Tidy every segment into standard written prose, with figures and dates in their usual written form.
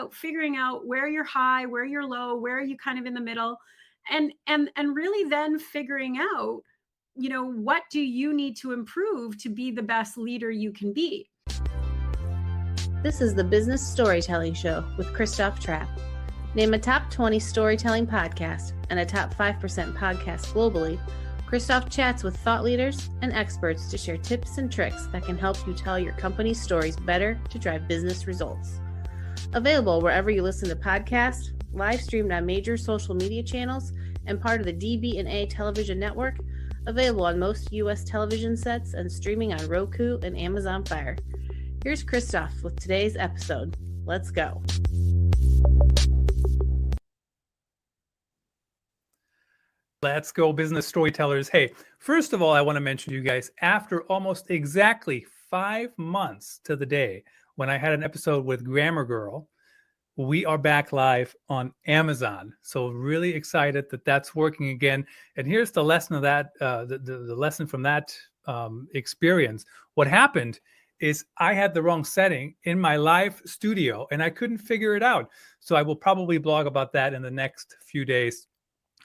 figuring out where you're high, where you're low, where are you kind of in the middle, and really then figuring out, what do you need to improve to be the best leader you can be. This is the Business Storytelling Show with Christoph Trapp. Name a top 20 storytelling podcast and a top 5% podcast globally. Christoph chats with thought leaders and experts to share tips and tricks that can help you tell your company's stories better to drive business results. Available wherever you listen to podcasts, live streamed on major social media channels, and part of the DB&A television network. Available on most U.S. television sets and streaming on Roku and Amazon Fire. Here's Christoph with today's episode. Let's go. Let's go, business storytellers. Hey, first of all, I want to mention to you guys, after almost exactly 5 months to the day when I had an episode with Grammar Girl, we are back live on Amazon. So really excited that that's working again. And here's the lesson of that, the lesson from that experience. What happened is I had the wrong setting in my live studio and I couldn't figure it out. So I will probably blog about that in the next few days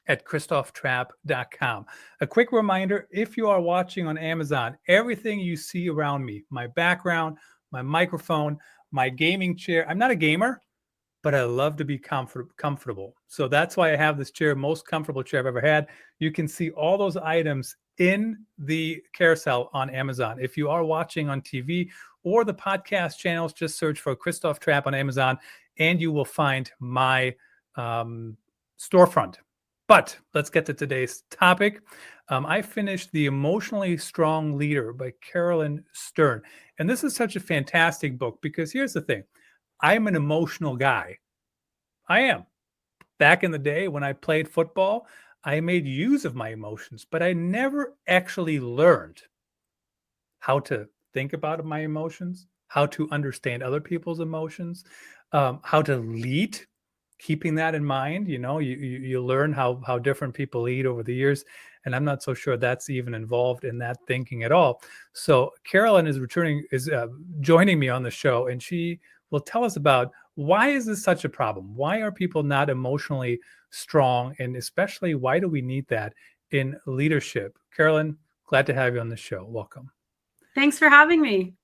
at christophtrapp.com. A quick reminder, if you are watching on Amazon, everything you see around me, my background, my microphone, my gaming chair, I'm not a gamer, but I love to be comfortable. So that's why I have this chair, most comfortable chair I've ever had. You can see all those items in the carousel on Amazon. If you are watching on TV or the podcast channels, just search for Christoph Trapp on Amazon and you will find my storefront. But let's get to today's topic. I finished The Emotionally Strong Leader by Carolyn Stern. And this is such a fantastic book because here's the thing. I'm an emotional guy. I am. Back in the day when I played football, I made use of my emotions, but I never actually learned how to think about my emotions, how to understand other people's emotions, how to lead. Keeping that in mind, you learn how different people lead over the years, and I'm not so sure that's even involved in that thinking at all. So Carolyn is joining me on the show, and she will tell us about why is this such a problem? Why are people not emotionally strong, and especially why do we need that in leadership? Carolyn, glad to have you on the show. Welcome. Thanks for having me.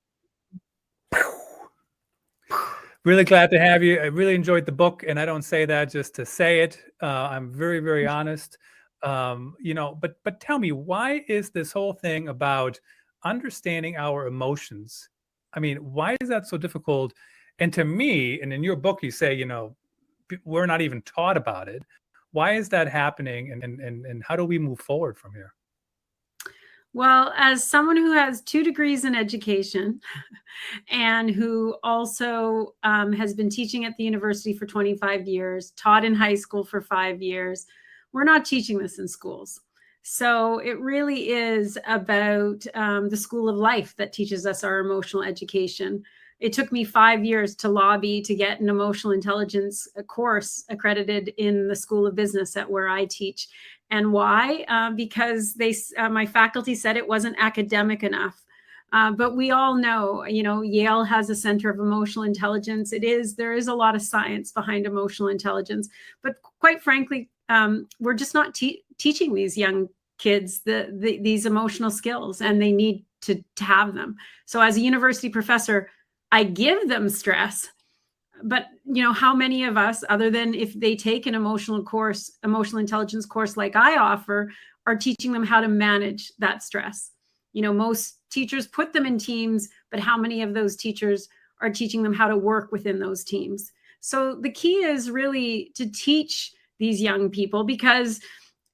Really glad to have you. I really enjoyed the book, and I don't say that just to say it. I'm very, very honest. But tell me, why is this whole thing about understanding our emotions? I mean, why is that so difficult? And to me, and in your book, you say, we're not even taught about it. Why is that happening? And how do we move forward from here? Well, as someone who has 2 degrees in education and who also has been teaching at the university for 25 years, taught in high school for 5 years, we're not teaching this in schools. So it really is about the school of life that teaches us our emotional education. It took me 5 years to lobby to get an emotional intelligence course accredited in the School of Business at where I teach. And why? Because my faculty said it wasn't academic enough. But we all know, Yale has a Center of Emotional Intelligence. There is a lot of science behind emotional intelligence. But quite frankly, we're just not teaching these young kids these emotional skills, and they need to have them. So as a university professor, I give them stress. But, how many of us, other than if they take an emotional intelligence course like I offer, are teaching them how to manage that stress? Most teachers put them in teams, but how many of those teachers are teaching them how to work within those teams? So the key is really to teach these young people, because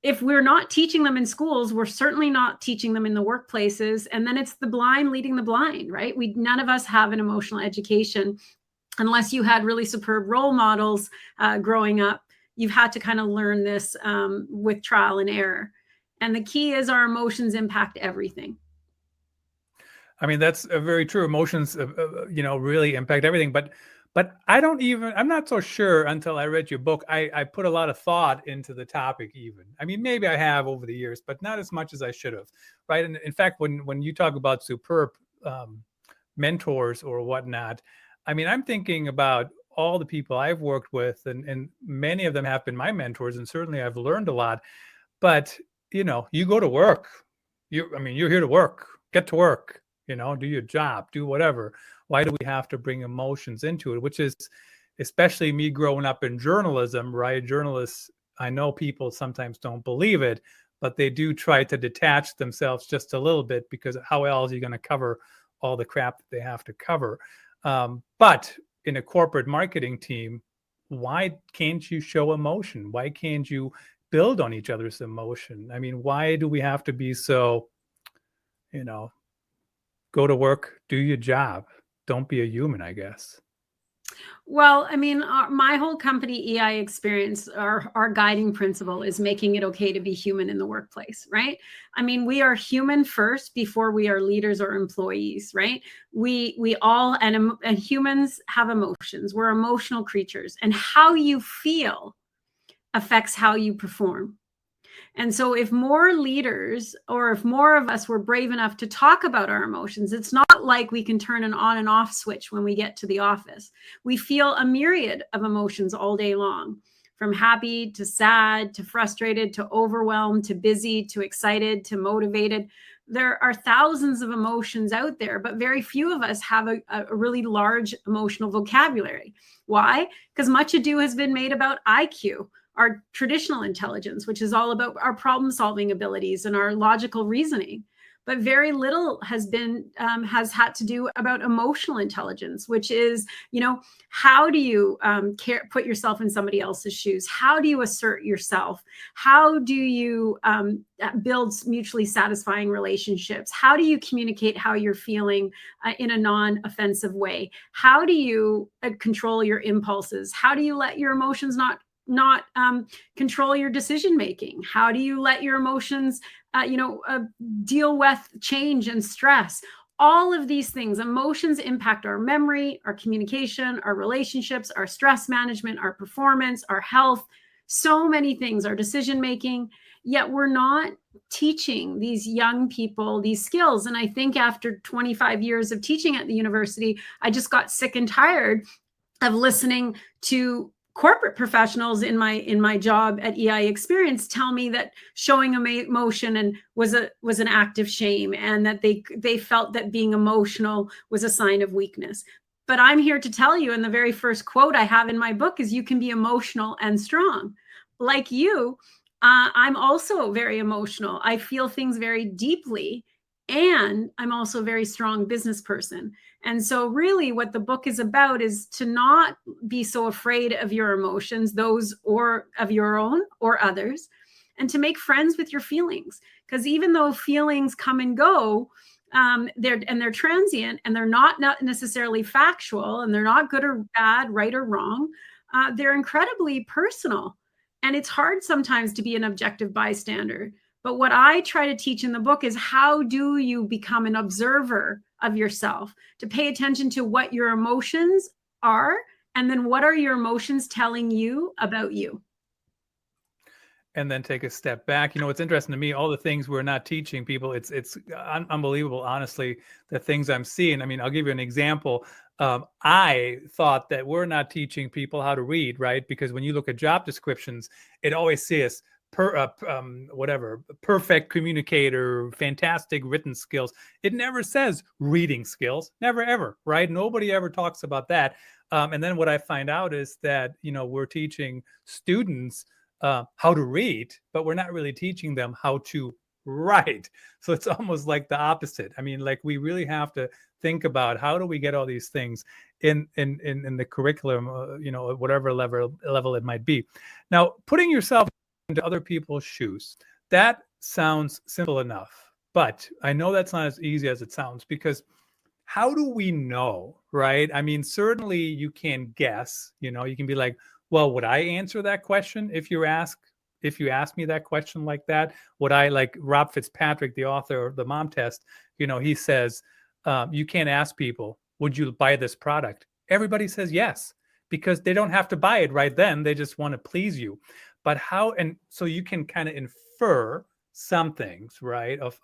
if we're not teaching them in schools, we're certainly not teaching them in the workplaces. And then it's the blind leading the blind, right? None of us have an emotional education. Unless you had really superb role models growing up, you've had to kind of learn this with trial and error. And the key is our emotions impact everything. I mean, that's very true. Emotions, really impact everything. But I'm not so sure until I read your book. I put a lot of thought into the topic even. I mean, maybe I have over the years, but not as much as I should have, right? And in fact, when you talk about superb mentors or whatnot, I mean, I'm thinking about all the people I've worked with, and many of them have been my mentors, and certainly I've learned a lot. But, you go to work. You're here to work. Get to work, do your job, do whatever. Why do we have to bring emotions into it? Which is, especially me growing up in journalism, right? Journalists, I know people sometimes don't believe it, but they do try to detach themselves just a little bit, because how else are you going to cover all the crap that they have to cover? But in a corporate marketing team, why can't you show emotion? Why can't you build on each other's emotion? I mean, why do we have to be so, go to work, do your job, don't be a human, I guess. Well, I mean, my whole company EI experience, our guiding principle is making it okay to be human in the workplace, right? I mean, we are human first before we are leaders or employees, right? We all and humans have emotions. We're emotional creatures, and how you feel affects how you perform. And so, if more leaders or if more of us were brave enough to talk about our emotions, it's not like we can turn an on and off switch when we get to the office. We feel a myriad of emotions all day long, from happy to sad to frustrated to overwhelmed to busy to excited to motivated. There are thousands of emotions out there, but very few of us have a really large emotional vocabulary. Why? Because much ado has been made about IQ, our traditional intelligence, which is all about our problem solving abilities and our logical reasoning. But very little has had to do about emotional intelligence, which is, how do you put yourself in somebody else's shoes? How do you assert yourself? How do you build mutually satisfying relationships? How do you communicate how you're feeling in a non-offensive way? How do you control your impulses? How do you let your emotions not control your decision making? How do you let your emotions deal with change and stress? All of these things, emotions impact our memory, our communication, our relationships, our stress management, our performance, our health, so many things, our decision making. Yet we're not teaching these young people these skills. And I think after 25 years of teaching at the university, I just got sick and tired of listening to corporate professionals in my job at EI Experience tell me that showing emotion and was an act of shame, and that they felt that being emotional was a sign of weakness. But I'm here to tell you, and the very first quote I have in my book is, you can be emotional and strong. Like you, I'm also very emotional. I feel things very deeply, and I'm also a very strong business person. And so really what the book is about is to not be so afraid of your emotions, those or of your own or others, and to make friends with your feelings. Because even though feelings come and go, they're transient, and they're not necessarily factual, and they're not good or bad, right or wrong. They're incredibly personal. And it's hard sometimes to be an objective bystander. But what I try to teach in the book is, how do you become an observer of yourself, to pay attention to what your emotions are, and then what are your emotions telling you about you? And then take a step back. It's interesting to me, all the things we're not teaching people, it's unbelievable, honestly, the things I'm seeing. I mean, I'll give you an example. I thought that we're not teaching people how to read, right? Because when you look at job descriptions, it always says perfect communicator, fantastic written skills. It never says reading skills, never ever, right? Nobody ever talks about that. And then what I find out is that we're teaching students how to read, but we're not really teaching them how to write. So it's almost like the opposite. I mean, like, we really have to think about, how do we get all these things in the curriculum, whatever level it might be. Now, putting yourself into other people's shoes, that sounds simple enough, but I know that's not as easy as it sounds, because how do we know, right? I mean, certainly you can guess, you can be like, well, would I answer that question if you ask me that question like that? Would I, like Rob Fitzpatrick, the author of the Mom Test, he says, you can't ask people, would you buy this product? Everybody says yes, because they don't have to buy it right then. They just want to please you. But how, and so you can kind of infer some things, right, of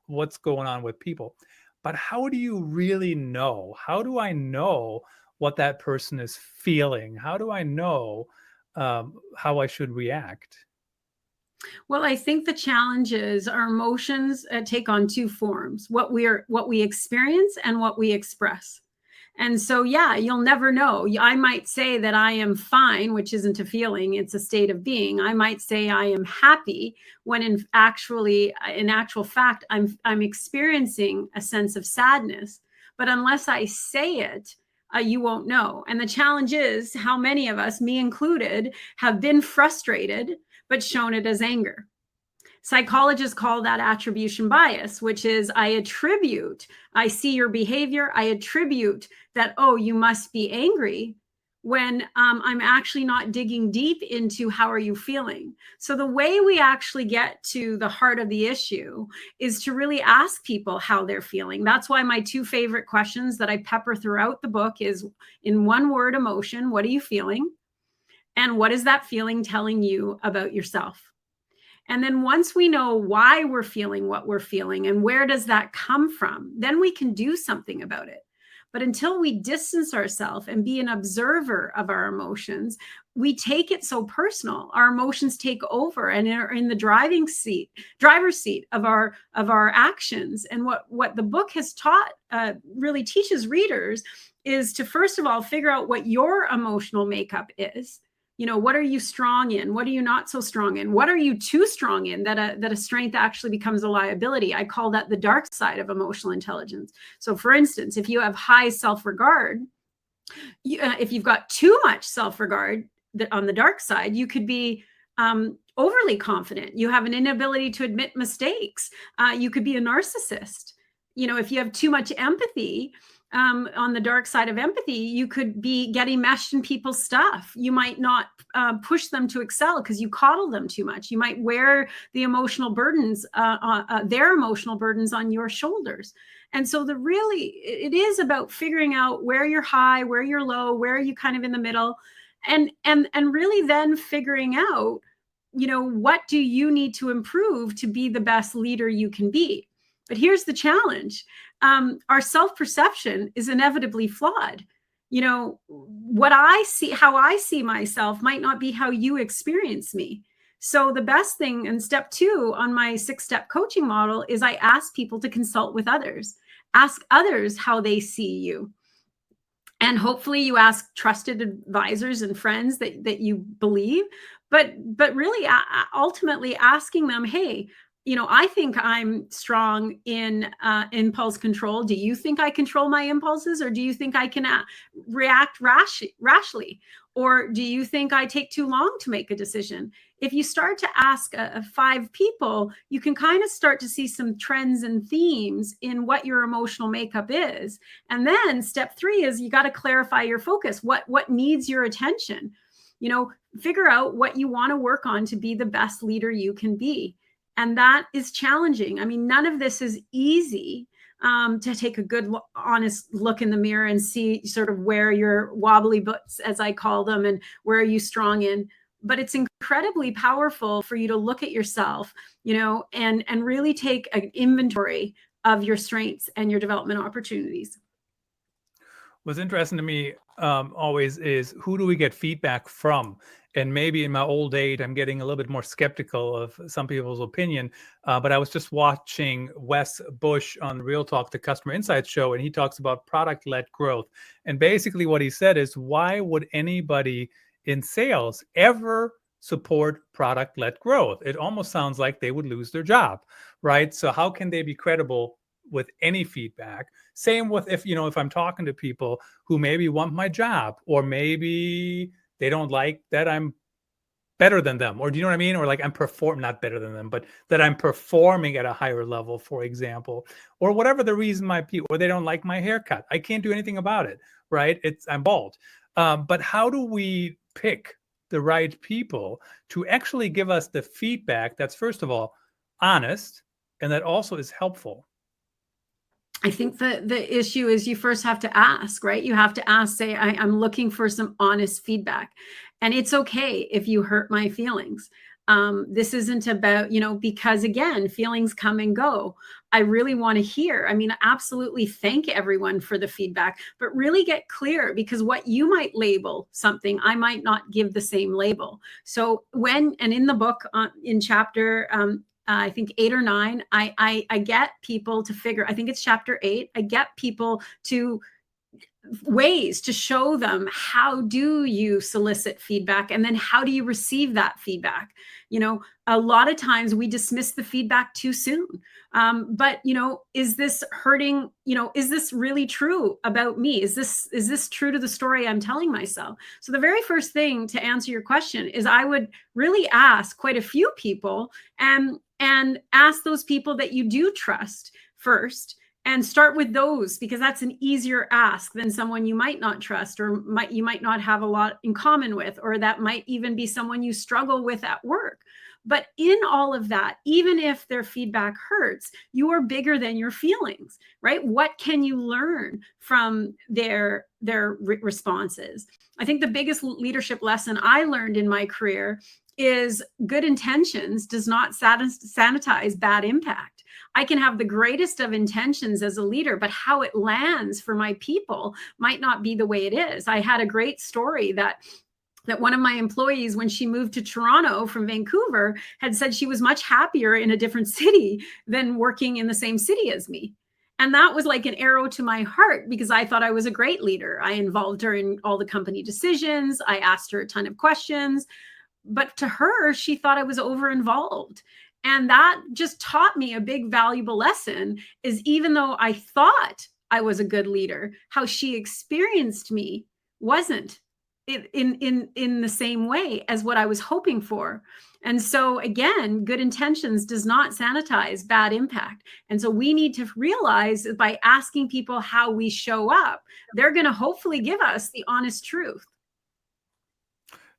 what's going on with people. But how do you really know? How do I know what that person is feeling? How do I know how I should react? Well, I think the challenge is our emotions take on two forms: what we experience and what we express. And so, yeah, you'll never know. I might say that I am fine, which isn't a feeling, it's a state of being. I might say I am happy when in actual fact, I'm experiencing a sense of sadness. But unless I say it, you won't know. And the challenge is how many of us, me included, have been frustrated but shown it as anger. Psychologists call that attribution bias, which is I see your behavior, I attribute that, oh, you must be angry, when I'm actually not digging deep into how are you feeling. So the way we actually get to the heart of the issue is to really ask people how they're feeling. That's why my two favorite questions that I pepper throughout the book is, in one word, emotion, what are you feeling? And what is that feeling telling you about yourself? And then once we know why we're feeling what we're feeling and where does that come from, then we can do something about it. But until we distance ourselves and be an observer of our emotions, we take it so personal. Our emotions take over and are in the driver's seat of our actions. And what the book has taught, really teaches readers, is to first of all figure out what your emotional makeup is. What are you strong in? What are you not so strong in? What are you too strong in that a strength actually becomes a liability? I call that the dark side of emotional intelligence. So for instance, if you have high self-regard, if you've got too much self-regard on the dark side, you could be overly confident. You have an inability to admit mistakes. You could be a narcissist. If you have too much empathy, on the dark side of empathy, you could be getting meshed in people's stuff. You might not push them to excel because you coddle them too much. You might wear the emotional burdens, their emotional burdens on your shoulders. And so it is about figuring out where you're high, where you're low, where are you kind of in the middle, and really then figuring out, what do you need to improve to be the best leader you can be. But here's the challenge. Our self-perception is inevitably flawed. What I see, how I see myself might not be how you experience me. So the best thing, and step 2 on my 6-step coaching model, is I ask people to consult with others. Ask others how they see you. And hopefully you ask trusted advisors and friends that you believe, but really ultimately asking them, hey, I think I'm strong in impulse control. Do you think I control my impulses, or do you think I can react rashly? Or do you think I take too long to make a decision? If you start to ask 5 people, you can kind of start to see some trends and themes in what your emotional makeup is. And then step 3 is you got to clarify your focus. What needs your attention? Figure out what you want to work on to be the best leader you can be. And that is challenging. I mean, none of this is easy, to take a good, honest look in the mirror and see sort of where your wobbly butts, as I call them, and where are you strong in. But it's incredibly powerful for you to look at yourself, and really take an inventory of your strengths and your development opportunities. What's interesting to me always is, who do we get feedback from? And maybe in my old age, I'm getting a little bit more skeptical of some people's opinion. But I was just watching Wes Bush on the Real Talk, the Customer Insights show, and he talks about product-led growth. And basically what he said is, why would anybody in sales ever support product-led growth? It almost sounds like they would lose their job, right? So how can they be credible with any feedback? Same with if I'm talking to people who maybe want my job, or maybe they don't like that I'm better than them, or do you know what I mean? Or like not better than them, but that I'm performing at a higher level, for example, or whatever the reason might be, or they don't like my haircut. I can't do anything about it, right? I'm bald. But how do we pick the right people to actually give us the feedback that's, first of all, honest, and that also is helpful? I think the issue is you first have to ask, right? You have to ask, say, I'm looking for some honest feedback. And it's okay if you hurt my feelings. This isn't about, because again, feelings come and go. I really want to hear. I mean, absolutely thank everyone for the feedback, but really get clear, because what you might label something, I might not give the same label. So in the book, in chapter, I think 8 or 9, I get people to figure, I think it's chapter 8, I get people to ways to show them, how do you solicit feedback, and then how do you receive that feedback. A lot of times we dismiss the feedback too soon. But is this hurting? Is this really true about me? Is this true to the story I'm telling myself? So the very first thing to answer your question is, I would really ask quite a few people, and ask those people that you do trust first, and start with those, because that's an easier ask than someone you might not trust, or you might not have a lot in common with, or that might even be someone you struggle with at work. But in all of that, even if their feedback hurts, you are bigger than your feelings, right? What can you learn from their responses? I think the biggest leadership lesson I learned in my career is good intentions does not sanitize bad impact. I can have the greatest of intentions as a leader, but how it lands for my people might not be the way it is. I had a great story that one of my employees, when she moved to Toronto from Vancouver, had said she was much happier in a different city than working in the same city as me. And that was like an arrow to my heart, because I thought I was a great leader. I involved her in all the company decisions. I asked her a ton of questions. But to her, she thought I was over involved. And that just taught me a big valuable lesson, is even though I thought I was a good leader, how she experienced me wasn't in the same way as what I was hoping for. And so again, good intentions does not sanitize bad impact. And so we need to realize that by asking people how we show up, they're going to hopefully give us the honest truth.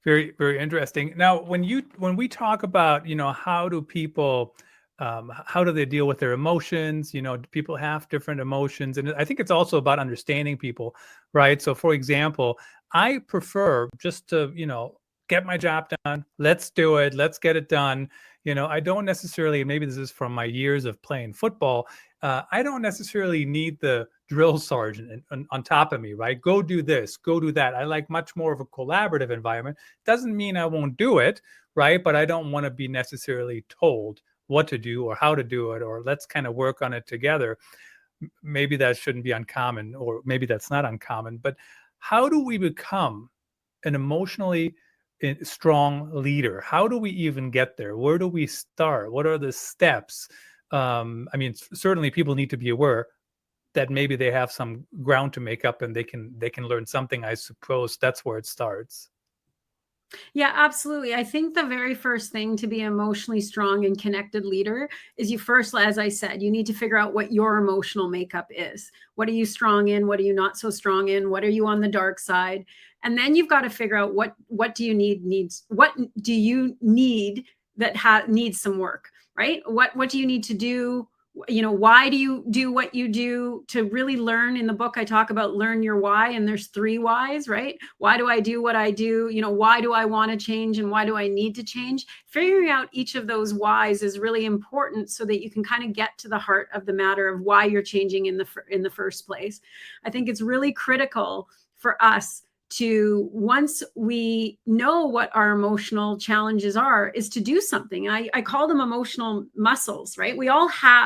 Very, very interesting. Now, when we talk about, how do people, how do they deal with their emotions? People have different emotions, and I think it's also about understanding people, right? So, for example, I prefer just to, get my job done. Let's do it. Let's get it done. I don't necessarily, maybe this is from my years of playing football, I don't necessarily need the drill sergeant on top of me, right? Go do this, go do that. I like much more of a collaborative environment. Doesn't mean I won't do it, right? But I don't want to be necessarily told what to do or how to do it, or let's kind of work on it together. Maybe that shouldn't be uncommon, or maybe that's not uncommon. But how do we become an emotionally strong leader? How do we even get there? Where do we start? What are the steps? Certainly people need to be aware that maybe they have some ground to make up, and they can learn something. I suppose that's where it starts. Yeah, absolutely. I think the very first thing to be an emotionally strong and connected leader is you first, as I said, you need to figure out what your emotional makeup is. What are you strong in? What are you not so strong in? What are you on the dark side? And then you've got to figure out what do you need that needs some work, right? What do you need to do? Why do you do what you do? To really learn, in the book I talk about learn your why, and there's 3 whys, right? Why do I do what I do? Why do I want to change, and why do I need to change? Figuring out each of those whys is really important, so that you can kind of get to the heart of the matter of why you're changing in the first place. I think it's really critical for us to, once we know what our emotional challenges are, is to do something. I call them emotional muscles, right?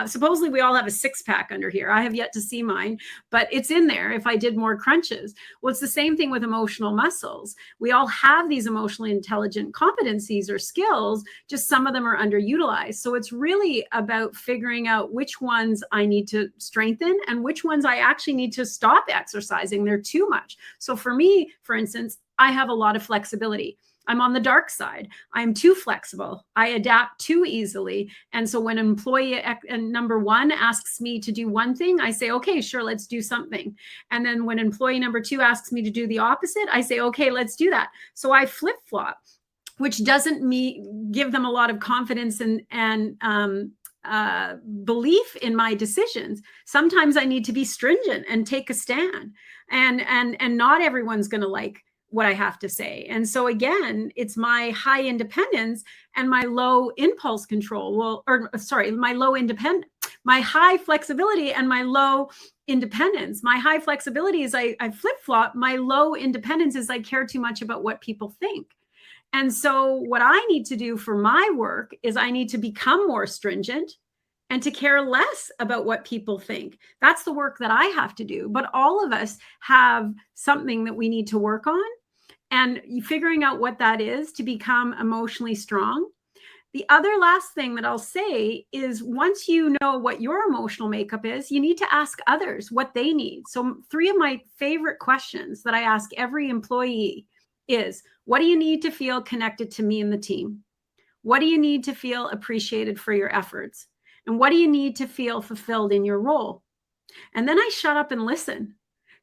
Supposedly we all have a 6-pack under here. I have yet to see mine, but it's in there if I did more crunches. Well, it's the same thing with emotional muscles. We all have these emotionally intelligent competencies or skills, just some of them are underutilized. So it's really about figuring out which ones I need to strengthen and which ones I actually need to stop exercising. They're too much. So for me, for instance, I have a lot of flexibility. I'm on the dark side. I'm too flexible. I adapt too easily. And so when employee number 1 asks me to do one thing, I say, okay, sure, let's do something. And then when employee number 2 asks me to do the opposite, I say, okay, let's do that. So I flip-flop, which doesn't give them a lot of confidence and belief in my decisions. Sometimes I need to be stringent and take a stand, and not everyone's going to like what I have to say. And so again, it's my high independence and my low impulse control. My high flexibility and my low independence. My high flexibility is I flip-flop. My low independence is I care too much about what people think. And so what I need to do for my work is I need to become more stringent and to care less about what people think. That's the work that I have to do. But all of us have something that we need to work on, and figuring out what that is to become emotionally strong. The other last thing that I'll say is once you know what your emotional makeup is, you need to ask others what they need. So 3 of my favorite questions that I ask every employee is, what do you need to feel connected to me and the team? What do you need to feel appreciated for your efforts? And what do you need to feel fulfilled in your role? And then I shut up and listen,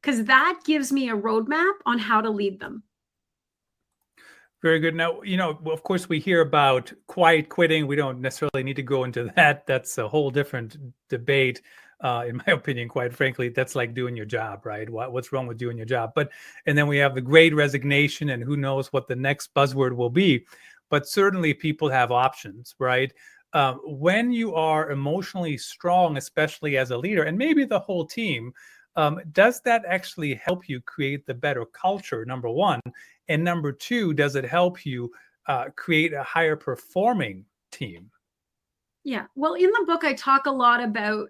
because that gives me a roadmap on how to lead them. Very good. Now, of course, we hear about quiet quitting. We don't necessarily need to go into that. That's a whole different debate. In my opinion, quite frankly, that's like doing your job, right? What's wrong with doing your job? And then we have the great resignation, and who knows what the next buzzword will be. But certainly people have options, right? When you are emotionally strong, especially as a leader, and maybe the whole team, does that actually help you create the better culture, number one? And number two, does it help you create a higher performing team? Yeah. Well, in the book, I talk a lot about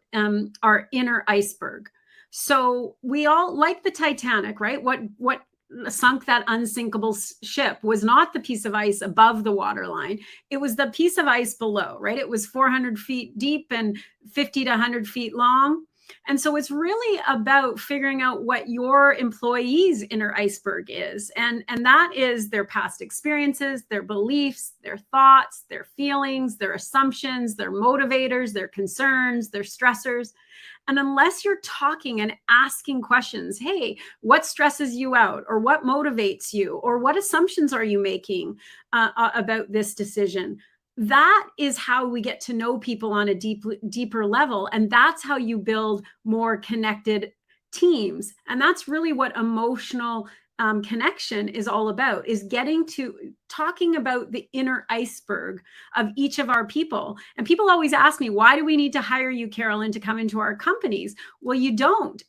our inner iceberg. So we all, like the Titanic, right? What sunk that unsinkable ship was not the piece of ice above the waterline. It was the piece of ice below, right? It was 400 feet deep and 50 to 100 feet long. And so it's really about figuring out what your employees' inner iceberg is. And that is their past experiences, their beliefs, their thoughts, their feelings, their assumptions, their motivators, their concerns, their stressors. And unless you're talking and asking questions, hey, what stresses you out? Or what motivates you? Or what assumptions are you making about this decision? That is how we get to know people on a deeper level. And that's how you build more connected teams. And that's really what emotional connection is all about, is getting to talking about the inner iceberg of each of our people. And people always ask me, why do we need to hire you, Carolyn, to come into our companies? Well, you don't,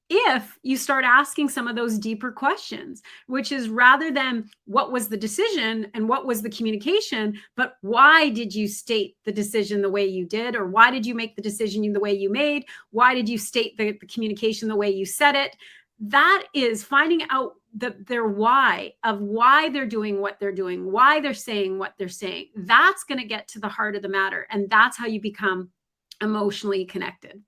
if you start asking some of those deeper questions, which is rather than what was the decision and what was the communication, but why did you state the decision the way you did? Or why did you make the decision the way you made? Why did you state the communication the way you said it? That is finding out their why of why they're doing what they're doing, why they're saying what they're saying. That's going to get to the heart of the matter. And that's how you become emotionally connected.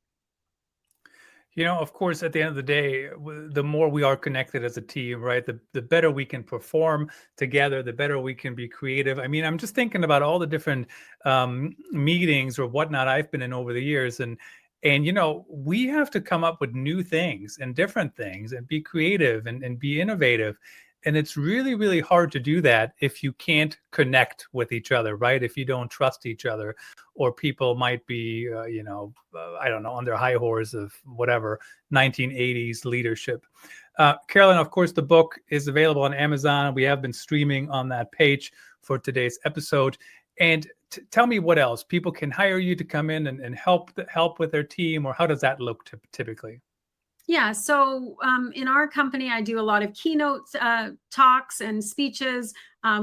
Of course, at the end of the day, the more we are connected as a team, right, the better we can perform together, the better we can be creative. I mean, I'm just thinking about all the different meetings or whatnot I've been in over the years. And we have to come up with new things and different things and be creative and be innovative. And it's really, really hard to do that if you can't connect with each other, right? If you don't trust each other, or people might be, I don't know, on their high horse of whatever, 1980s leadership. Carolyn, of course, the book is available on Amazon. We have been streaming on that page for today's episode. And tell me what else. People can hire you to come in and help with their team, or how does that look typically? Yeah. So in our company, I do a lot of keynote talks and speeches.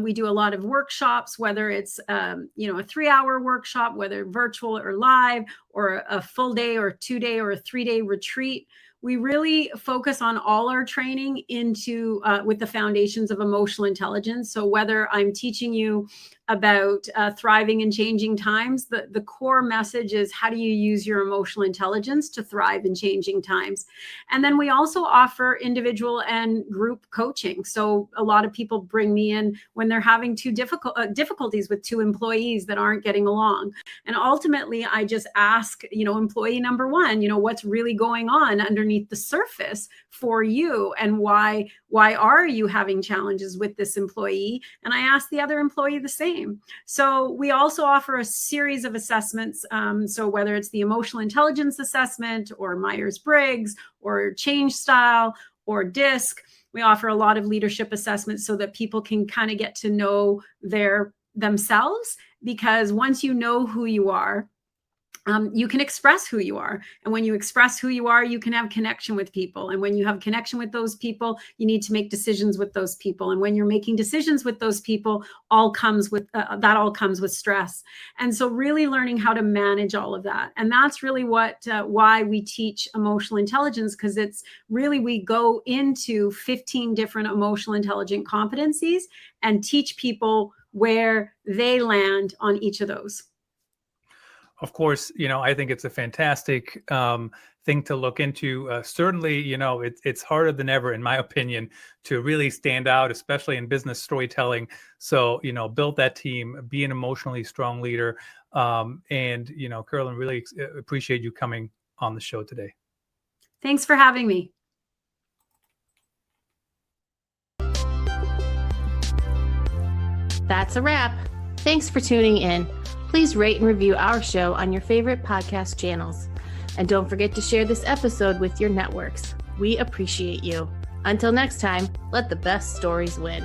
We do a lot of workshops, whether it's, a 3-hour workshop, whether virtual or live, or a full day or 2-day or a 3-day retreat. We really focus on all our training into with the foundations of emotional intelligence. So whether I'm teaching you about thriving in changing times, the core message is, how do you use your emotional intelligence to thrive in changing times? And then we also offer individual and group coaching. So a lot of people bring me in when they're having difficulties with 2 employees that aren't getting along. And ultimately, I just ask, employee number 1, what's really going on underneath the surface for you, and why are you having challenges with this employee? And I ask the other employee the same. So we also offer a series of assessments. So whether it's the emotional intelligence assessment, or Myers-Briggs, or change style, or DISC, We offer a lot of leadership assessments so that people can kind of get to know themselves, because once you know who you are, you can express who you are. And when you express who you are, you can have connection with people. And when you have connection with those people, you need to make decisions with those people. And when you're making decisions with those people, that all comes with stress. And so really learning how to manage all of that. And that's really why we teach emotional intelligence, because it's really, we go into 15 different emotional intelligent competencies and teach people where they land on each of those. Of course, I think it's a fantastic thing to look into. Certainly, it's harder than ever, in my opinion, to really stand out, especially in business storytelling. So, build that team, be an emotionally strong leader. And, Carolyn, really appreciate you coming on the show today. Thanks for having me. That's a wrap. Thanks for tuning in. Please rate and review our show on your favorite podcast channels. And don't forget to share this episode with your networks. We appreciate you. Until next time, let the best stories win.